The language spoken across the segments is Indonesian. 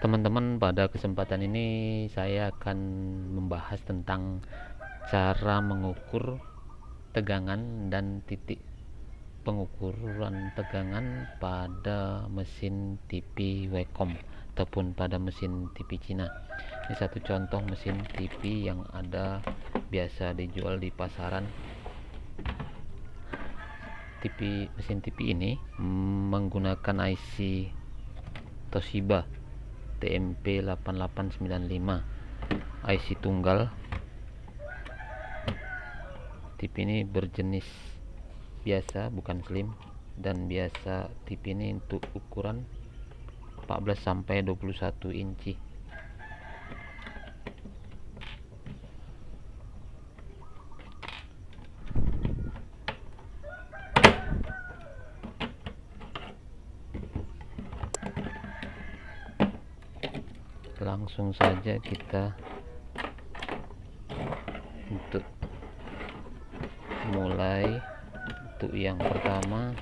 Teman-teman, pada kesempatan ini saya akan membahas tentang cara mengukur tegangan dan titik pengukuran tegangan pada mesin TV Wacom ataupun pada mesin TV Cina. Ini satu contoh mesin TV yang ada biasa dijual di pasaran. Mesin TV ini menggunakan IC Toshiba TMP 8895 IC tunggal. TV ini berjenis biasa, bukan slim, dan biasa TV ini untuk ukuran 14 sampai 21 inci. Langsung saja kita untuk mulai. Untuk yang pertama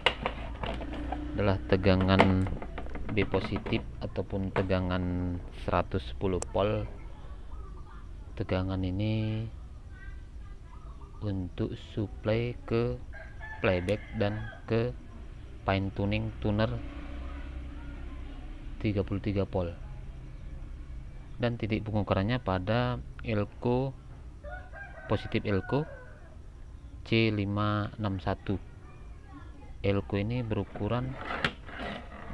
adalah tegangan B positif ataupun tegangan 110 volt. Tegangan ini untuk suplai ke playback dan ke fine tuning tuner 33 volt, dan titik pengukurannya pada elko positif elko C561. elko ini berukuran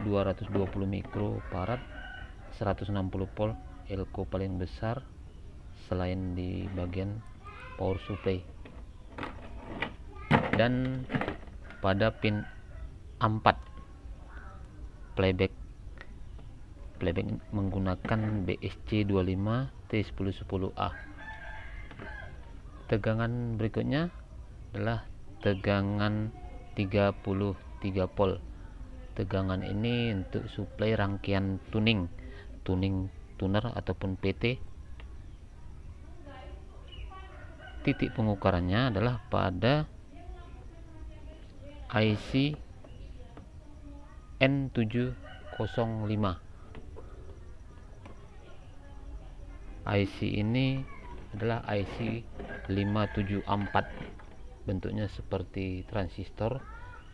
220 mikrofarad, 160 volt. elko paling besar selain di bagian power supply. Dan pada pin 4 playback menggunakan BSC25 T1010A. Tegangan berikutnya adalah tegangan 33 volt. Tegangan ini untuk suplai rangkaian tuning tuner ataupun PT. Titik pengukurannya adalah pada IC N705. IC ini adalah IC 574, bentuknya seperti transistor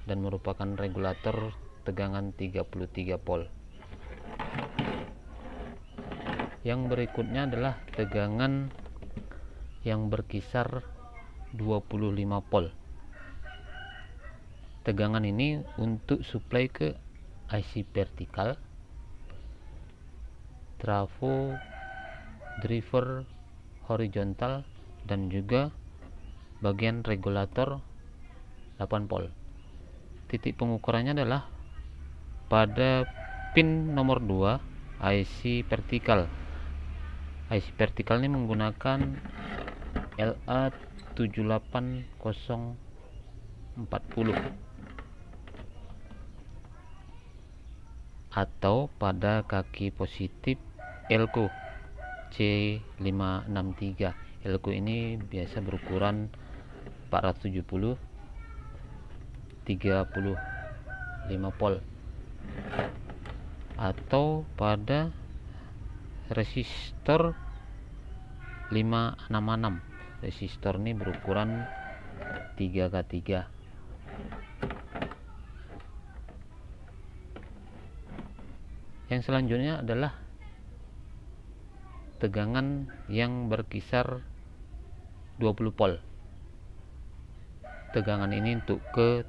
dan merupakan regulator tegangan 33 volt. Yang berikutnya adalah tegangan yang berkisar 25 volt. Tegangan ini untuk suplai ke IC vertikal, trafo, driver horizontal, dan juga bagian regulator 8 volt. Titik pengukurannya adalah pada pin nomor 2 IC vertikal. IC vertikal ini menggunakan LA78040 atau pada kaki positif elko C563. elko ini biasa berukuran 470 35 volt, atau pada resistor 566. resistor ini berukuran 3x3. Yang selanjutnya adalah tegangan yang berkisar 20 volt. Tegangan ini untuk ke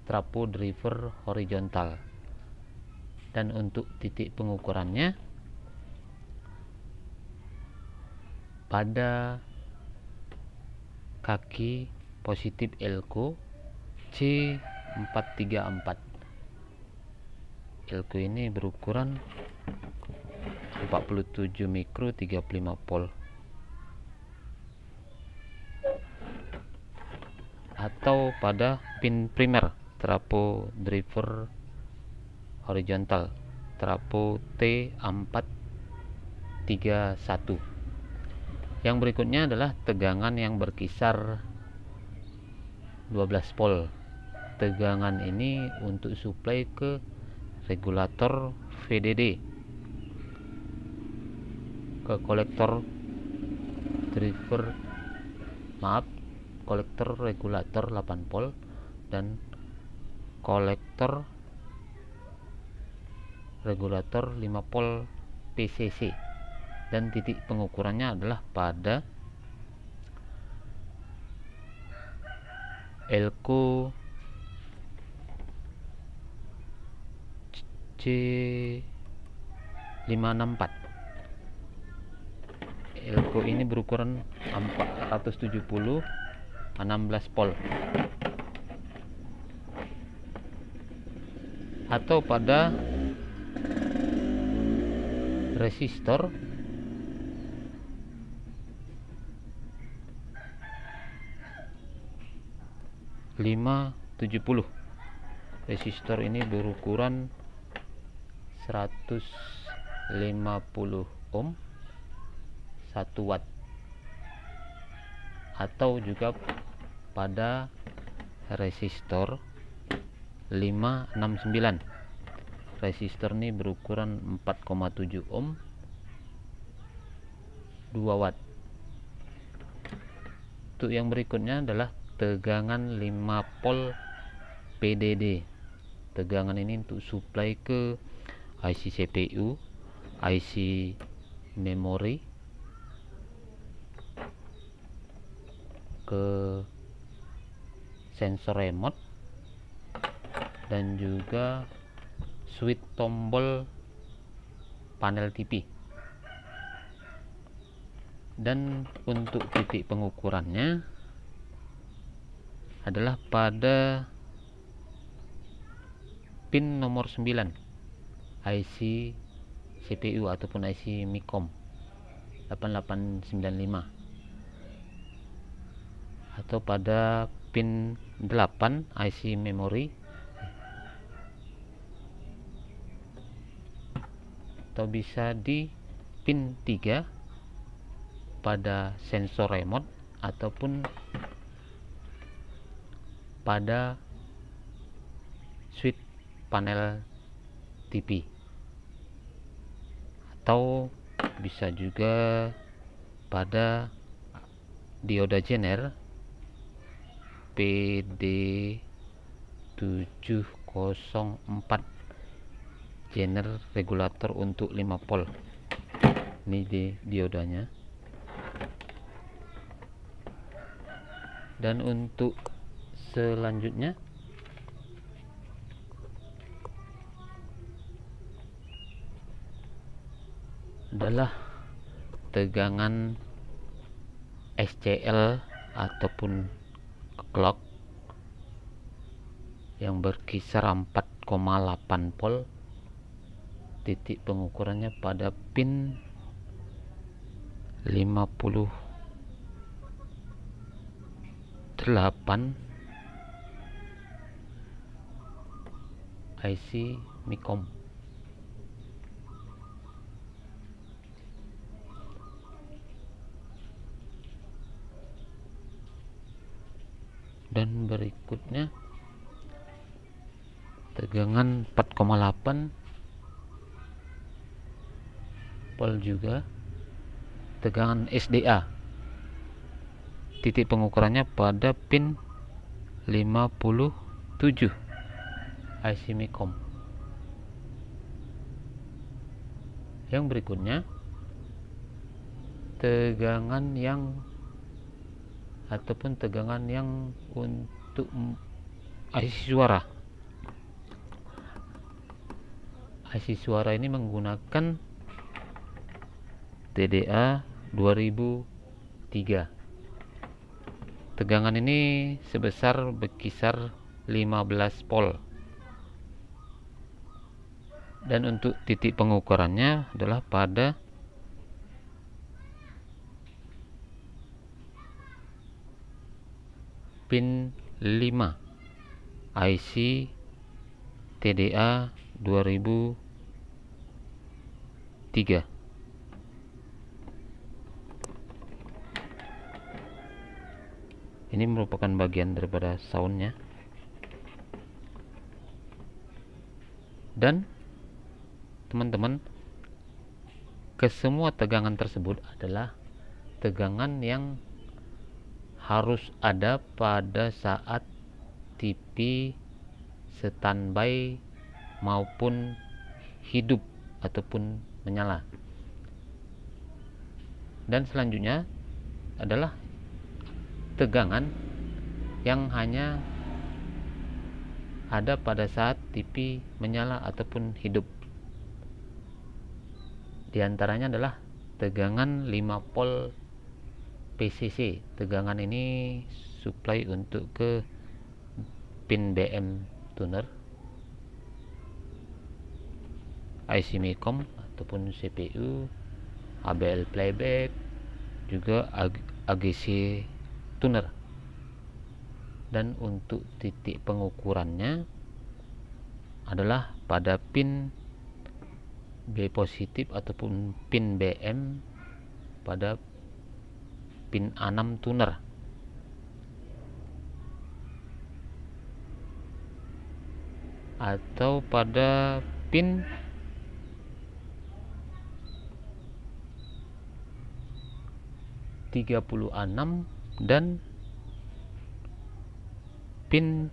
trafo driver horizontal, dan untuk titik pengukurannya pada kaki positif elko C434. elko ini berukuran 47 mikro 35 volt, atau pada pin primer trafo driver horizontal trafo T431. Yang berikutnya adalah tegangan yang berkisar 12 volt. Tegangan ini untuk suplai ke regulator VDD ke kolektor kolektor regulator 8 volt dan kolektor regulator 5 volt PCC, dan titik pengukurannya adalah pada elko C564. elko ini berukuran 470 16 volt, atau pada resistor (570). Resistor ini berukuran 150 ohm 1 watt, atau juga pada resistor 569. Resistor ini berukuran 4,7 ohm 2 watt. Untuk yang berikutnya adalah tegangan 5 volt PDD. Tegangan ini untuk suplai ke IC CPU, IC memori, ke sensor remote, dan juga switch tombol panel TV. Dan untuk titik pengukurannya adalah pada pin nomor 9 IC CPU ataupun IC MICOM 8895, atau pada pin 8 IC memori, atau bisa di pin 3 pada sensor remote ataupun pada switch panel TV, atau bisa juga pada dioda jener PD704 jener regulator untuk 5 volt. Ini diodanya. Dan untuk selanjutnya adalah tegangan SCL ataupun clock yang berkisar 4,8 volt. Titik pengukurannya pada pin 58 IC MICOM. Dan berikutnya tegangan 4,8 volt juga, tegangan SDA. Titik pengukurannya pada pin 57 IC MICOM. Yang berikutnya tegangan yang ataupun tegangan yang untuk IC suara. IC suara ini menggunakan TDA 2003. Tegangan ini sebesar berkisar 15 volt. Dan untuk titik pengukurannya adalah pada pin 5 IC TDA 2003. Ini merupakan bagian daripada soundnya. Dan teman-teman, kesemua tegangan tersebut adalah tegangan yang harus ada pada saat TV standby maupun hidup ataupun menyala. Dan selanjutnya adalah tegangan yang hanya ada pada saat TV menyala ataupun hidup. Di antaranya adalah tegangan 5 volt PCC. Tegangan ini supply untuk ke pin BM tuner, IC MICOM ataupun CPU, ABL playback, juga AGC tuner. Dan untuk titik pengukurannya adalah pada pin B positif ataupun pin BM pada pin A6 tuner. Atau pada pin (36) dan pin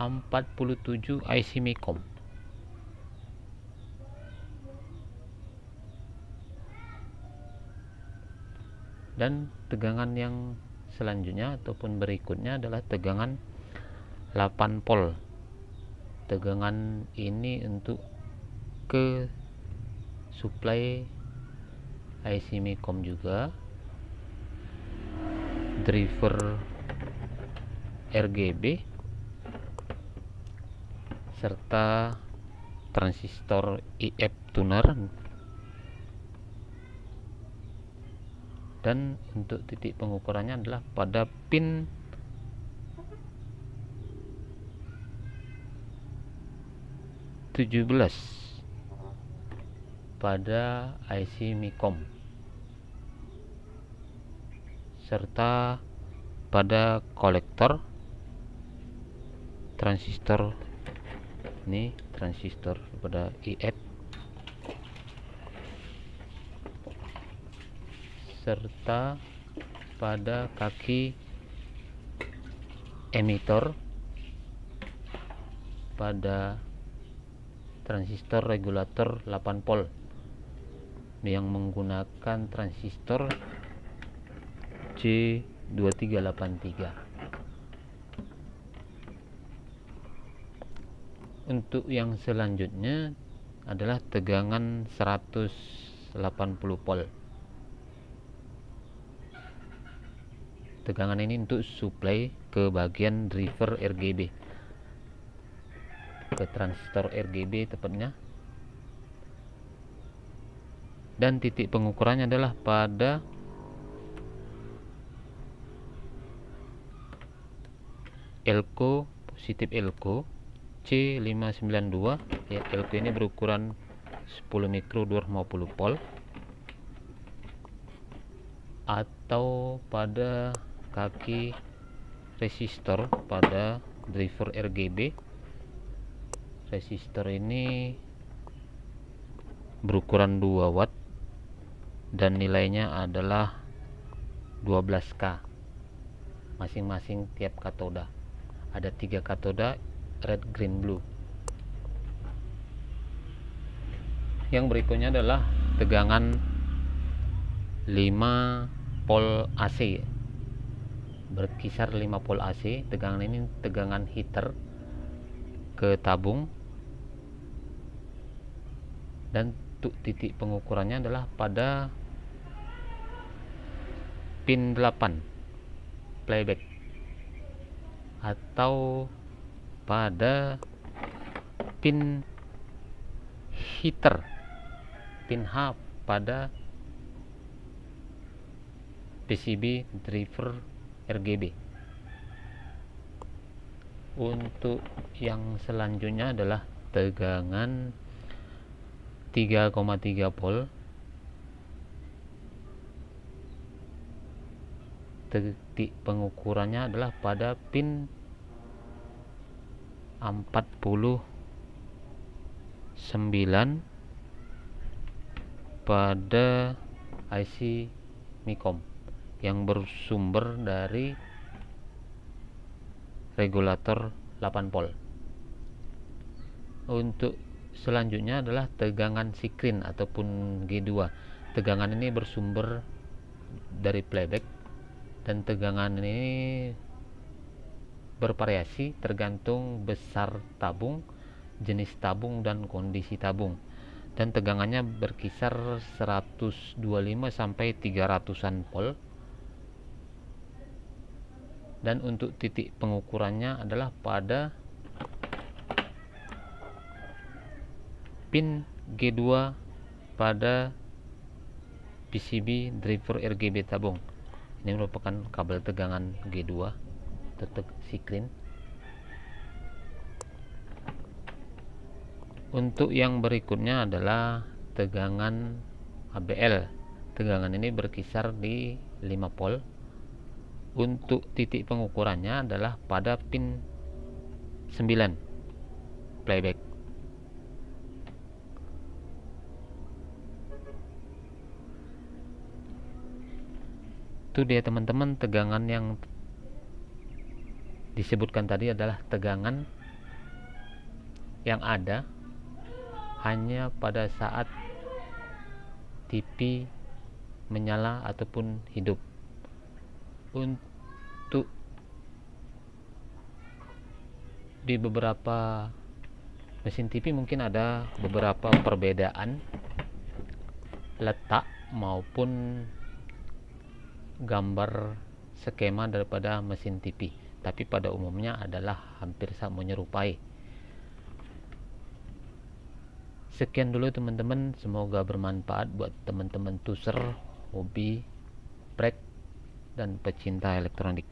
47 IC MICOM. Dan tegangan yang selanjutnya ataupun berikutnya adalah tegangan 8 volt. Tegangan ini untuk ke supply IC MICOM juga, driver RGB, serta transistor IF tuner. Dan untuk titik pengukurannya adalah pada pin (17) pada IC MICOM, serta pada kolektor transistor. Ini transistor pada IF, serta pada kaki emitor pada transistor regulator 8 volt yang menggunakan transistor J2383. Untuk yang selanjutnya adalah tegangan 180 volt. Tegangan ini untuk supply ke bagian driver RGB, ke transistor RGB tepatnya. Dan titik pengukurannya adalah pada elko positif, elko C592 ya. Elko ini berukuran 10 mikro 250 volt, atau pada kaki resistor pada driver RGB. Resistor ini berukuran 2 watt dan nilainya adalah 12K masing-masing tiap katoda. Ada 3 katoda, red, green, blue. Yang berikutnya adalah tegangan 5 volt AC, berkisar 5 volt AC. Tegangan ini tegangan heater ke tabung. Dan titik pengukurannya adalah pada pin 8 playback, atau pada pin heater, pin H pada PCB driver RGB. Untuk yang selanjutnya adalah tegangan 3,3 volt. Titik pengukurannya adalah pada pin 49 pada IC MICOM yang bersumber dari regulator 8 volt. Untuk selanjutnya adalah tegangan sikrin ataupun G2. Tegangan ini bersumber dari playback, dan tegangan ini bervariasi tergantung besar tabung, jenis tabung, dan kondisi tabung, dan tegangannya berkisar 125 sampai 300-an volt. Dan untuk titik pengukurannya adalah pada pin G2 pada PCB driver RGB tabung. Ini merupakan kabel tegangan G2 atau sikrin. Untuk yang berikutnya adalah tegangan ABL. Tegangan ini berkisar di 5 volt. Untuk titik pengukurannya adalah pada pin 9 playback. Itu dia teman-teman, tegangan yang disebutkan tadi adalah tegangan yang ada hanya pada saat TV menyala ataupun hidup. Untuk di beberapa mesin TV mungkin ada beberapa perbedaan letak maupun gambar skema daripada mesin TV, tapi pada umumnya adalah hampir sama menyerupai. Sekian dulu teman-teman, semoga bermanfaat buat teman-teman tuser, hobi, brek, dan pecinta elektronik.